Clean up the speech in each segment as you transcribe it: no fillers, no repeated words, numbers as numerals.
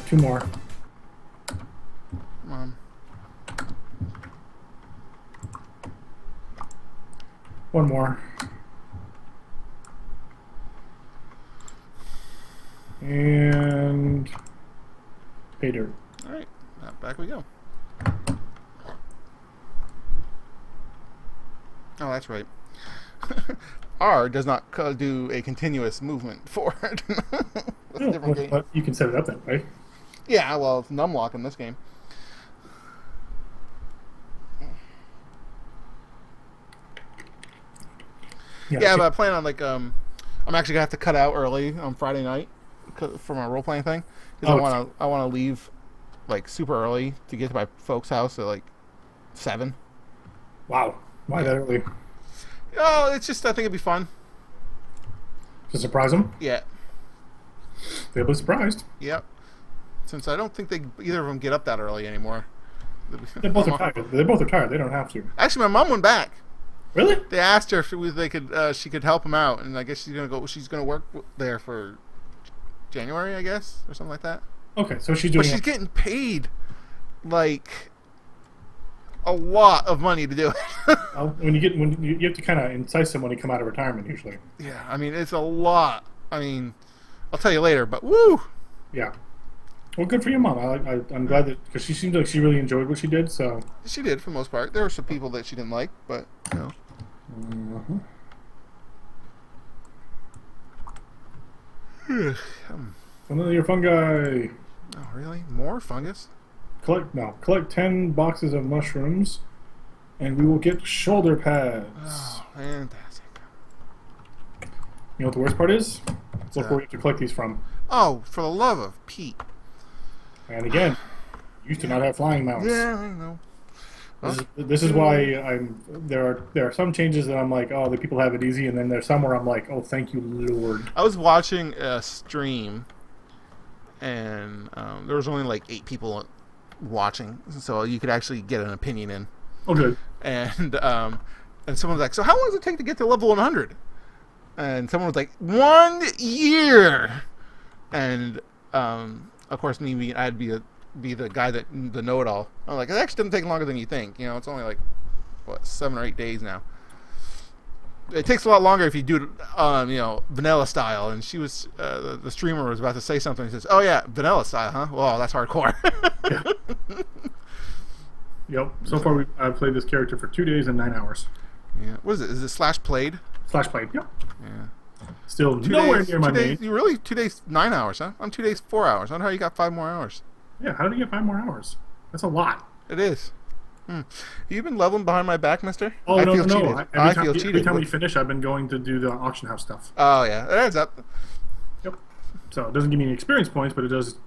2 more. Come on. 1 more. And pay dirt. All right, back we go. Oh, that's right. R does not do a continuous movement forward. That's a different game. But you can set it up that way. Yeah, well, it's numlock in this game. Yeah, but I plan on like I'm actually gonna have to cut out early on Friday night for my role playing thing because I want to leave like super early to get to my folks' house at like 7. Wow, why that early? Oh, it's just I think it'd be fun. To surprise them? Yeah. They'll be surprised. Yep. Since I don't think either of them get up that early anymore. They both are tired. They both are tired. They don't have to. Actually, my mom went back. Really? They asked her if she could help him out, and I guess she's gonna work there for January, I guess, or something like that. Okay, so she's doing. But she's getting paid like a lot of money to do it. when you have to kind of entice someone to come out of retirement usually. Yeah, I mean it's a lot. I mean, I'll tell you later, but woo. Yeah. Well, good for your mom. I'm glad that because she seemed like she really enjoyed what she did. So she did for the most part. There were some people that she didn't like, but you know. Familiar fungi. Oh, really? More fungus? Collect 10 boxes of mushrooms, and we will get shoulder pads. Oh, fantastic! You know what the worst part is? Look where we have to collect these from. Oh, for the love of Pete! And again, used to not have flying mounts. Yeah, I know. This is why there are some changes that I'm like, oh, the people have it easy, and then there's some where I'm like, oh, thank you, Lord. I was watching a stream, and there was only like 8 people watching, so you could actually get an opinion in. Oh, good. And someone was like, so how long does it take to get to level 100? And someone was like, 1 year. And of course, I'd be the guy that the know-it-all. I'm like, it actually doesn't take longer than you think. You know, it's only like what 7 or 8 days now. It takes a lot longer if you do it, you know, vanilla style. And she was the streamer was about to say something. He says, "Oh yeah, vanilla style, huh? Well, that's hardcore." Yeah. Yep. So far, I've played this character for 2 days and 9 hours. Yeah. What is it? Is it slash played? Slash played. Yep. Yeah. Still nowhere near my main. You really 2 days 9 hours, huh? I'm 2 days 4 hours. I don't know how you got 5 more hours. Yeah. How did you get 5 more hours? That's a lot. It is. You've been leveling behind my back, mister? Oh, I no, feel no, cheated. no. I feel cheated. Every time we finish, I've been going to do the auction house stuff. Oh, yeah. It adds up. Yep. So it doesn't give me any experience points, but it does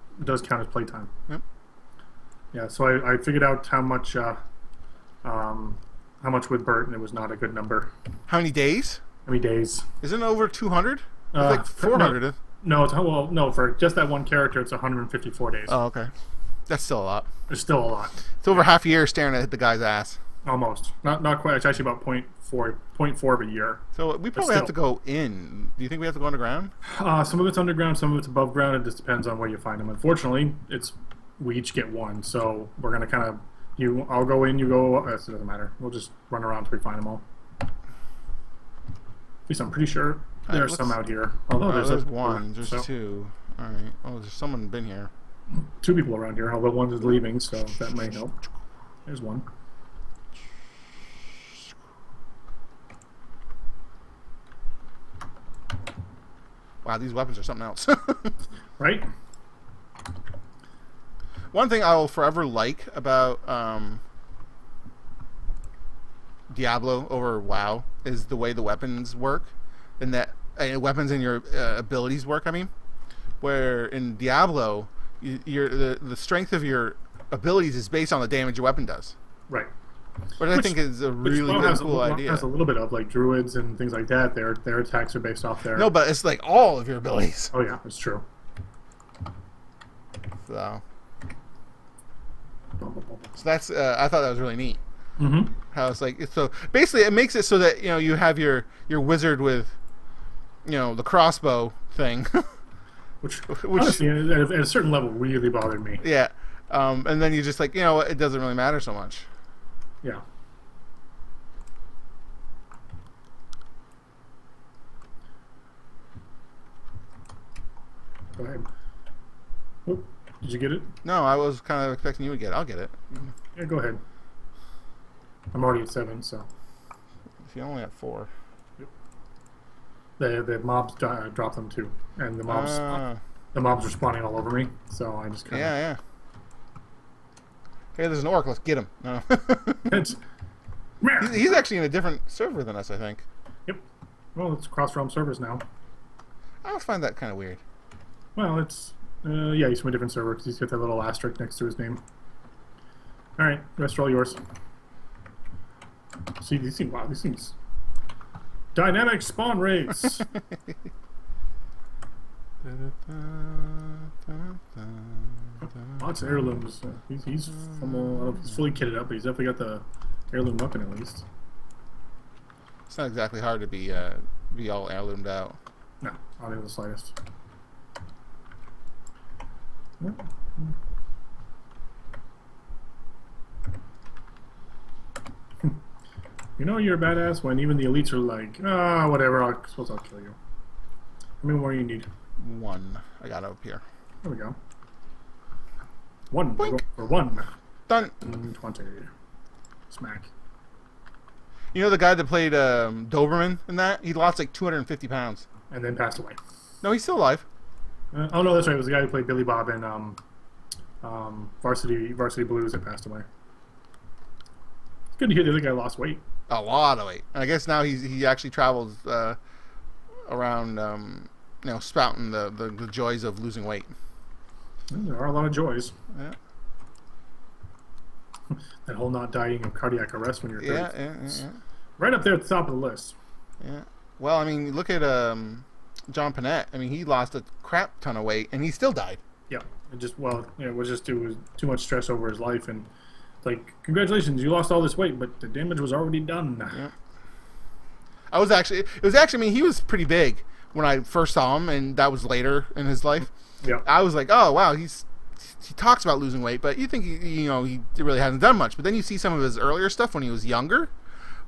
count as playtime. Yep. Yeah, so I figured out how much with Bert, and it was not a good number. How many days? How many days? Isn't it over 200? It's like 400. No, for just that one character, it's 154 days. Oh, okay. That's still a lot. It's still a lot. It's over half a year staring at the guy's ass. Almost. Not quite. It's actually about 0.4 of a year. So we probably have to go in. Do you think we have to go underground? Some of it's underground, some of it's above ground. It just depends on where you find them. Unfortunately, we each get one, so we're gonna kind of I'll go in, you go. It doesn't matter. We'll just run around until we find them all. At least I'm pretty sure there's some out here. Although there's one, there's 2. All right. Oh, there's someone been here. 2 people around here, although one is leaving, so that may help. There's one. Wow, these weapons are something else. Right? One thing I will forever like about Diablo over WoW is the way the weapons work, and that weapons and your abilities work. I mean, where in Diablo, the strength of your abilities is based on the damage your weapon does. Right. Which I think is a really cool idea. It has a little bit of like druids and things like that. Their attacks are based off their. No, but it's like all of your abilities. Oh yeah, it's true. So that's I thought that was really neat. Mm-hmm. How it's like so basically it makes it so that you have your wizard with the crossbow thing, which Which, honestly, at a certain level, really bothered me. yeah. And then you're just like, you know what, it doesn't really matter so much. Yeah. Go ahead. Oh, did you get it? No, I was kind of expecting you to get it. I'll get it. Yeah, go ahead. I'm already at 7, so If you only have 4. the mobs drop them too, and the mobs are spawning all over me. So I just kind of Yeah. Hey, there's an orc. Let's get him. No. it's He's actually in a different server than us, I think. Yep. Well, it's cross-realm servers now. I always find that kind of weird. Well, it's yeah, he's from a different server because he's got that little asterisk next to his name. All right, rest are all yours. See, these things. Dynamic spawn rates. Lots of heirlooms. He's from I don't know if he's fully kitted up, but he's definitely got the heirloom weapon at least. It's not exactly hard to be all heirloomed out. No, not even the slightest. Yep. You know you're a badass when even the elites are like, ah, whatever, I suppose I'll kill you. How many more you need? 1. I got it up here. There we go. 1. Boink. For 1. Done. 20. Smack. You know the guy that played Doberman in that? He lost like 250 pounds. And then passed away. No, he's still alive. Oh no, that's right. It was the guy who played Billy Bob in Varsity Blues that passed away. It's good to hear the other guy lost weight. A lot of weight. And I guess now he actually travels around, spouting the joys of losing weight. There are a lot of joys. Yeah. That whole not dying of cardiac arrest when you're 30. Yeah. Right up there at the top of the list. Yeah. Well, I mean, look at John Panette. I mean, he lost a crap ton of weight, and he still died. Yeah. It was just too much stress over his life, and like, congratulations, you lost all this weight, but the damage was already done. Yeah. It was actually. I mean, he was pretty big when I first saw him, and that was later in his life. Yeah. I was like, oh wow, he talks about losing weight, but you think he really hasn't done much. But then you see some of his earlier stuff when he was younger.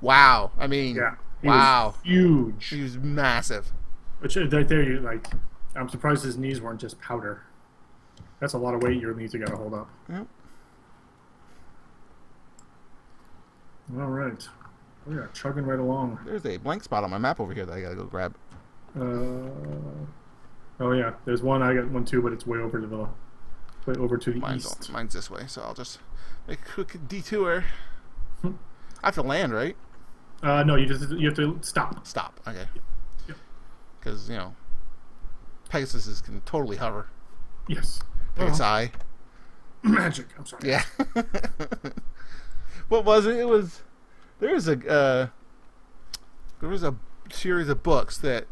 Wow, I mean, yeah, wow, was huge. He was massive. Which right there, you like, I'm surprised his knees weren't just powder. That's a lot of weight your knees have got to hold up. Yep. All right, we are chugging right along. There's a blank spot on my map over here that I gotta go grab. Oh yeah, there's one. I got one too, but it's way over to the east. Mine's this way, so I'll just make a quick detour. I have to land, right? No, you have to stop. Stop. Okay. Yep. Because Pegasus can totally hover. Yes. Pegasi. Magic. I'm sorry. Yeah. What was it? It was there was a series of books that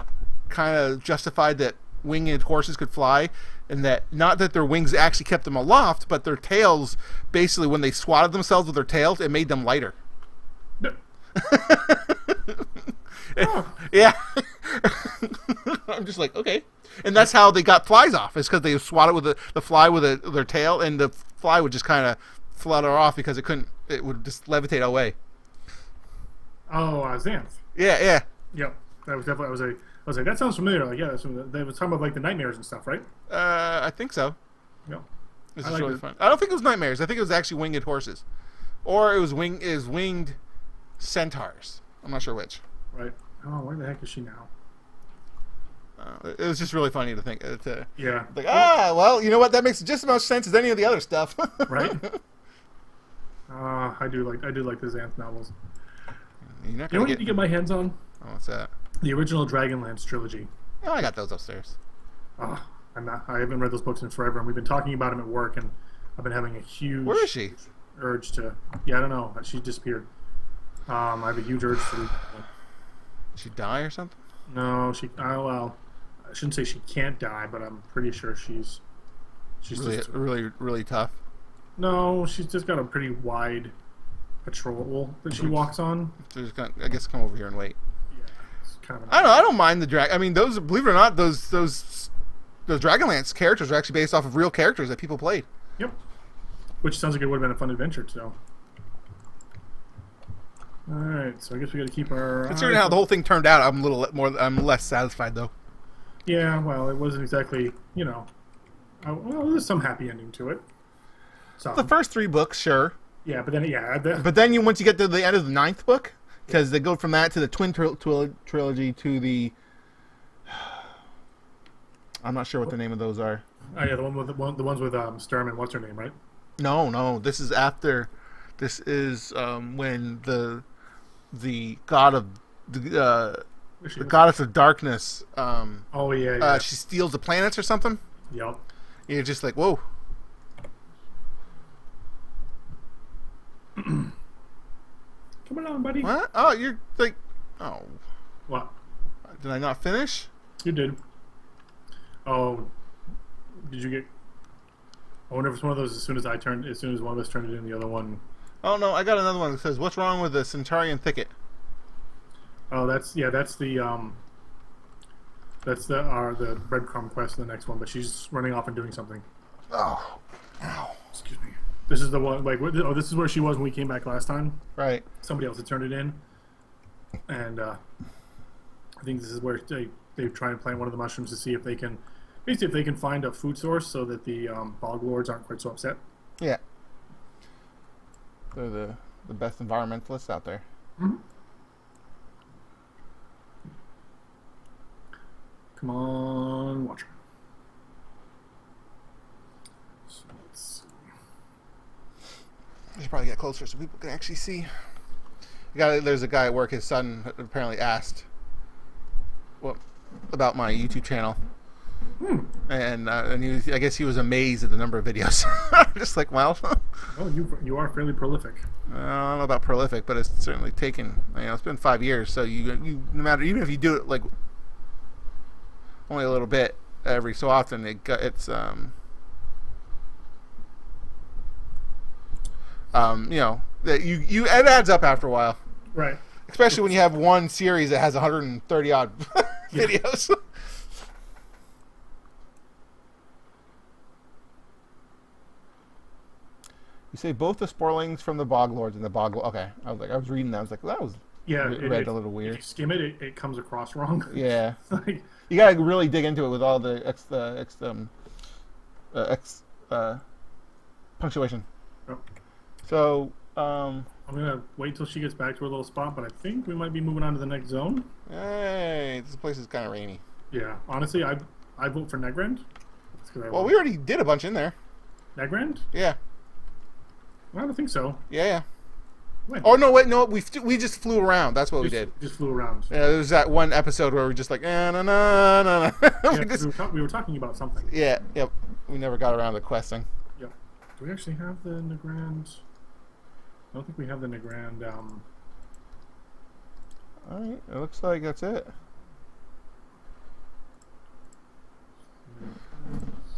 kind of justified that winged horses could fly, and that not that their wings actually kept them aloft, but their tails, basically when they swatted themselves with their tails, it made them lighter. Yeah. I'm just like, okay. And that's how they got flies off, is because they swatted with the fly with their tail, and the fly would just kind of flutter off because it would just levitate away. Oh, Xanth. Yeah. Yep. That was definitely. I was like, that sounds familiar. Like, yeah, they were talking about like the nightmares and stuff, right? I think so. Yeah. This is really fun. I don't think it was nightmares. I think it was actually winged horses, or it was winged centaurs. I'm not sure which. Right. Oh, where the heck is she now? It was just really funny to think. Yeah. Like, well, you know what? That makes just as much sense as any of the other stuff. Right. I do like the Xanth novels. You know what I need to get my hands on? Oh, what's that? The original Dragonlance trilogy. Oh, I got those upstairs. I haven't read those books in forever, and we've been talking about them at work, and I've been having a huge. Where is she? Urge to. Yeah, I don't know. She disappeared. I have a huge urge to. Did she die or something? No, she. Well, I shouldn't say she can't die, but I'm pretty sure she's really, just really tough. No, she's just got a pretty wide patrol that she walks on. So just gonna, I guess, come over here and wait. Yeah, it's kind of. I don't know. I don't mind the drag. I mean, those. Believe it or not, those the Dragonlance characters are actually based off of real characters that people played. Yep. Which sounds like it would have been a fun adventure, so. Alright, so I guess we gotta keep our... Considering how the whole thing turned out, I'm less satisfied, though. Yeah, well, it wasn't exactly, you know... well, there's some happy ending to it. So, The first 3 books, sure. yeah, but then, yeah... But then once you get to the end of the 9th book, because they go from that to the Twin Trilogy to the... I'm not sure what the name of those are. Oh, yeah, the ones with Sturm and what's her name, right? No, this is after. This is when the god of the goddess of darkness. Oh yeah. She steals the planets or something. Yep. You're just like, whoa. Come along, buddy. What? Oh, you're like, oh. What? Did I not finish? You did. Oh, did you get? I wonder if it's one of those. As soon as one of us turned it in, the other one. Oh no, I got another one that says, "What's wrong with the Centaurian thicket?" Oh, that's the breadcrumb quest in the next one, but she's running off and doing something. Oh, ow. Excuse me. This is the one. Like, oh, this is where she was when we came back last time. Right. Somebody else had turned it in, and I think this is where they try and plant one of the mushrooms to see if they can, basically, if they can find a food source so that the bog lords aren't quite so upset. Yeah. They're the best environmentalists out there. Mm-hmm. Come on, Watcher. So let's see. I should probably get closer so people can actually see. There's a guy at work. His son apparently asked, about my YouTube channel, and I guess he was amazed at the number of videos. Just like, well, well, you are fairly prolific. I don't know about prolific, but it's certainly taken. It's been 5 years, so you no matter, even if you do it like only a little bit every so often, it adds up after a while. Right. Especially when you have one series that has 130 odd videos. You say both the Sporlings from the Bog Lords and the Bog. Okay, I was reading that. I was like, well, that was read a little weird. If you skim it, it comes across wrong. Yeah. Like, you gotta really dig into it with all the punctuation. Oh. So. I'm gonna wait till she gets back to her little spot, but I think we might be moving on to the next zone. Hey, this place is kind of rainy. Yeah, honestly, I vote for Negrand. Well, we already did a bunch in there. Negrand? Yeah. I don't think so. Yeah. When? Oh no, wait, no, we just flew around. That's what we did. Just flew around. Yeah, there was that one episode where we were just like, no. Yeah, we were talking about something. Yeah, yep. We never got around to questing. Yep. Do we actually have the Negrand? I don't think we have the Negrand. Alright, it looks like that's it.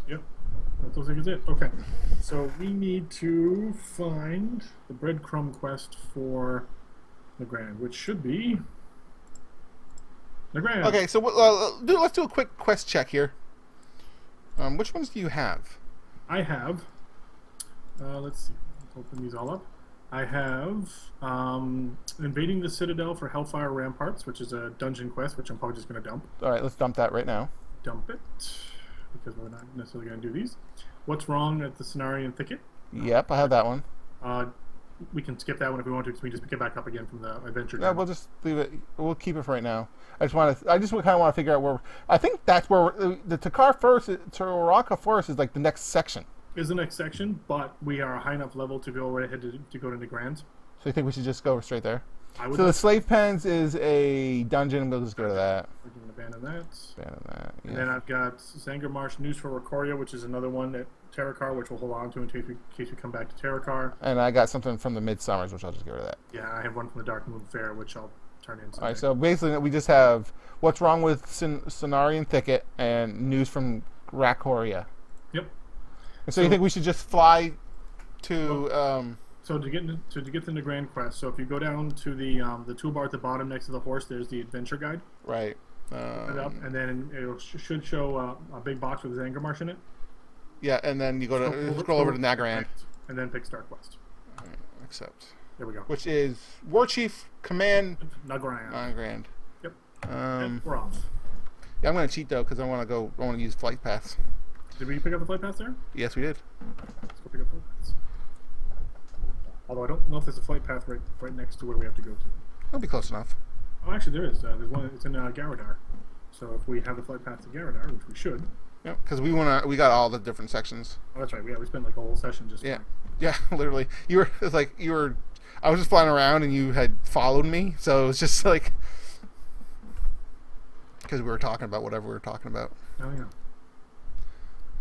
Yep, that looks like it's it. Okay, so we need to find the breadcrumb quest for Negrand, which should be Negrand. Okay, so let's do a quick quest check here. Which ones do you have? I have. Let's see. Let's open these all up. I have invading the Citadel for Hellfire Ramparts, which is a dungeon quest, which I'm probably just going to dump. All right, let's dump that right now. Dump it, because we're not necessarily going to do these. What's wrong at the Cenarian Thicket? Yep, I have that one. We can skip that one if we want to, because we just pick it back up again from the adventure. Yeah, we'll just leave it. We'll keep it for right now. I just kind of want to figure out where. I think that's where the Taraka Forest is like the next section. Is the next section, but we are a high enough level to go right ahead to go to Negrand. So you think we should just go straight there? So the Slave Pens is a dungeon. We'll just go to that. We can abandon that. Abandon that. Yeah. And then I've got Zangarmarsh News for Rakoria, which is another one at Terrakar, which we'll hold on to in case we come back to Terrakar. And I got something from the Midsummers, which I'll just go to that. Yeah, I have one from the Dark Moon Fair, which I'll turn in. All right, so basically we just have what's wrong with Cenarian Thicket and news from Rakoria. Yep. So you think we should just fly to? So to get the Negrand quest, so if you go down to the toolbar at the bottom next to the horse, there's the adventure guide. Right. Open it up, and then it should show a big box with Zanger Marsh in it. Yeah, and then you go to scroll over to Nagarand. And then pick Start Quest. All right, accept. There we go. Which is War Chief Command Nagarand. Nagarand. Yep. Um, We're off. yeah, I'm gonna cheat though because I want to go. I want to use flight paths. Did we pick up the flight path there? Yes, we did. Let's go pick up flight paths. Although I don't know if there's a flight path right next to where we have to go to. It'll be close enough. Oh, actually, there is. There's one. It's in Garadar. So if we have the flight path to Garadar, which we should. Yep, because we got all the different sections. Oh, that's right. We spent like a whole session just. Yeah, yeah, literally. I was just flying around and you had followed me, so it was just like because we were talking about whatever we were talking about. Oh yeah.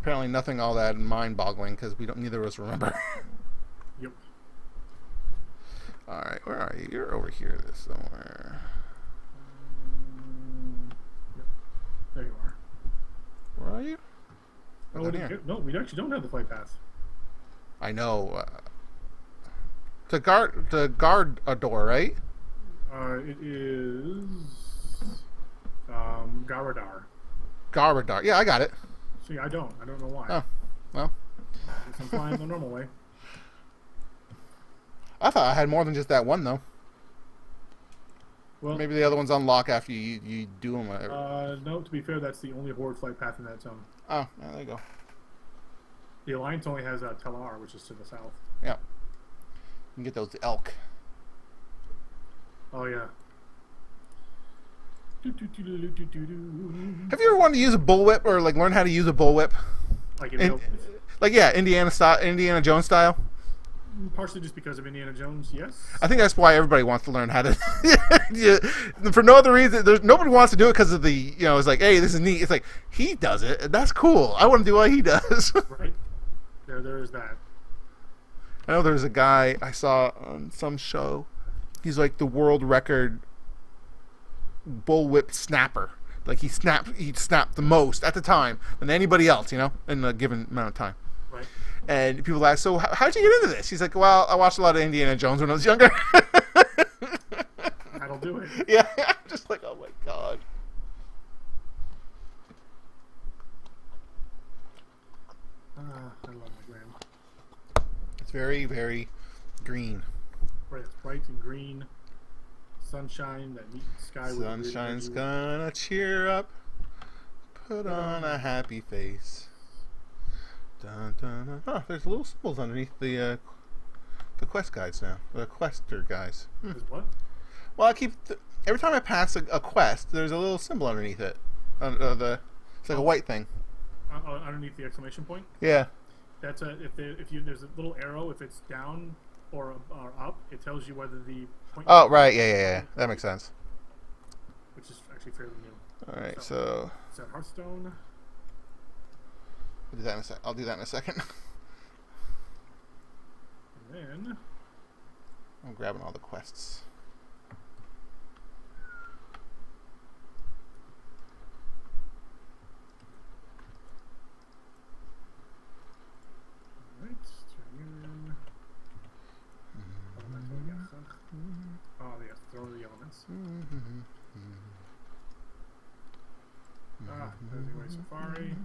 Apparently, nothing all that mind-boggling because neither of us remember. Yep. All right, where are you? You're over here somewhere. Yep. There you are. Where are you? Oh, no, we actually don't have the flight path. I know. To guard a door, right? It is Garadar. Garadar. Yeah, I got it. See, I don't know why. Oh, well. I guess I'm flying the normal way. I thought I had more than just that one, though. Well, maybe the other ones unlock after you do them. No, to be fair, that's the only Horde flight path in that zone. Oh, yeah, there you go. The Alliance only has Telar, which is to the south. Yeah. You can get those elk. Oh, yeah. Have you ever wanted to use a bullwhip or like learn how to use a bullwhip? Indiana Jones style. Partially just because of Indiana Jones, yes. I think that's why everybody wants to learn how to. Yeah, for no other reason. Nobody wants to do it because of the. It's like, hey, this is neat. It's like he does it. That's cool. I want to do what he does. Right. There is that. I know there's a guy I saw on some show. He's like the world record bullwhip snapper. Like he snapped the most at the time than anybody else, in a given amount of time. Right. And people ask, so how'd you get into this? He's like, well, I watched a lot of Indiana Jones when I was younger. That'll do it. Yeah, I'm just like, oh my god. I love my Grand. It's very, very green. Right, it's bright and green. Sunshine, that neat sky. Sunshine's gonna cheer up. Put on a happy face. Dun, dun, dun. Oh, there's little symbols underneath the quest guides now. The quester guys. Is what? Well, every time I pass a quest, there's a little symbol underneath it. It's like a white thing. Underneath the exclamation point. Yeah. That's there's a little arrow. If it's down or up, it tells you whether the point. Oh right, yeah. That makes sense. Which is actually fairly new. All right, so. Is that Hearthstone? I'll do that in a second. And then I'm grabbing all the quests. Alright, turn in. Oh, yes, throw the elements. Anyway, Safari.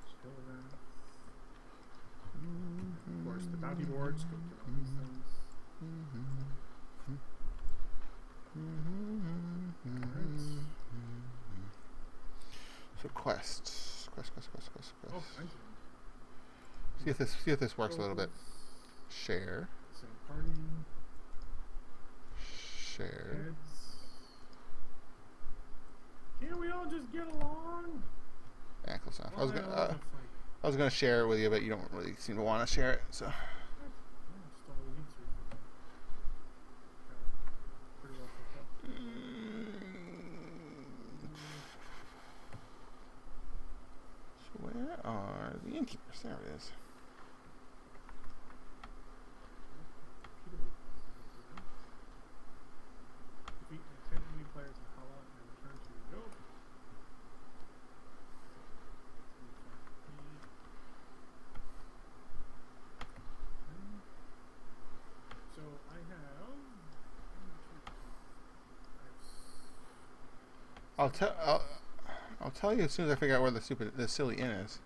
Still that. Of course, the bounty boards. Go through all these things. Alright. So quests. Quest. Oh, thank you. See if this works a little bit. Share. Same party. Share. Heads. Can't we all just get along? Yeah, close enough. Why all I was gonna share it with you, but you don't really seem to want to share it. So. still really need to. Pretty well picked up. So where are the innkeepers? There it is. Defeat 10 enemy players in Hala and return to the go. So I have I'll tell you as soon as I figure out where the silly inn is.